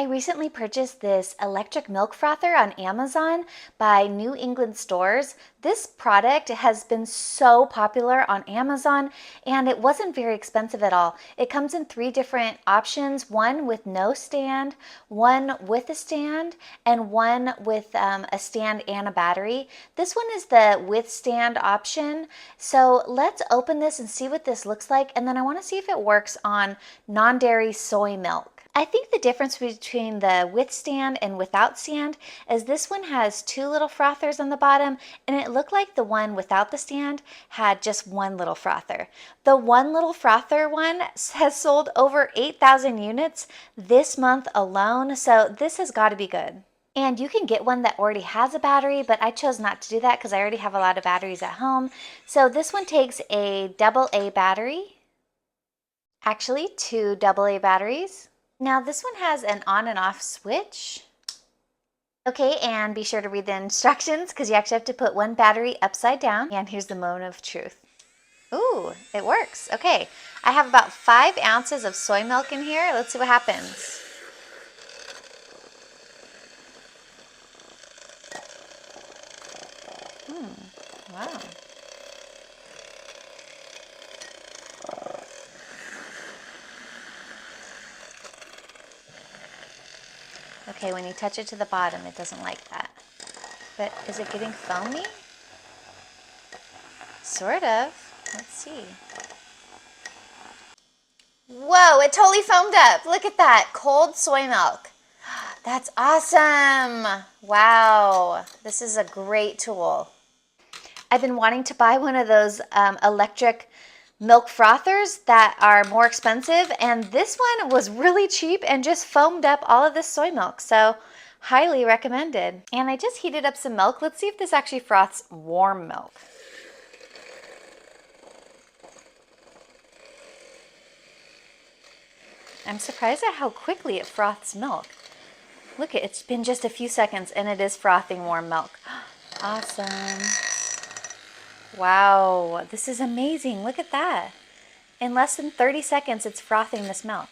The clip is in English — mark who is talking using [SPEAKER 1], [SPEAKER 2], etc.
[SPEAKER 1] I recently purchased this electric milk frother on Amazon by New England Stores. This product has been so popular on Amazon and it wasn't very expensive at all. It comes in 3 different options, one with no stand, one with a stand, and one with a stand and a battery. This one is the with stand option. So let's open this and see what this looks like, and then I want to see if it works on non-dairy soy milk. I think the difference between the with stand and without stand is this one has 2 little frothers on the bottom, and it looked like the one without the stand had just 1 little frother. The 1 little frother one has sold over 8,000 units this month alone, so this has got to be good. And you can get one that already has a battery, but I chose not to do that because I already have a lot of batteries at home. So this one takes a AA battery, actually 2 AA batteries. Now this one has an on and off switch. Okay, and be sure to read the instructions because you actually have to put one battery upside down. And here's the moment of truth. Ooh, it works. Okay, I have about 5 ounces of soy milk in here. Let's see what happens. Wow. Okay, when you touch it to the bottom, it doesn't like that. But is it getting foamy? Sort of. Let's see. Whoa, it totally foamed up. Look at that. Cold soy milk. That's awesome. Wow. This is a great tool. I've been wanting to buy one of those electric milk frothers that are more expensive, and this one was really cheap and just foamed up all of this soy milk. So highly recommended. And I just heated up some milk. Let's see if this actually froths warm milk. I'm surprised at how quickly it froths milk. Look, it's been just a few seconds and it is frothing warm milk. Awesome. Wow, this is amazing. Look at that. In less than 30 seconds, it's frothing this milk.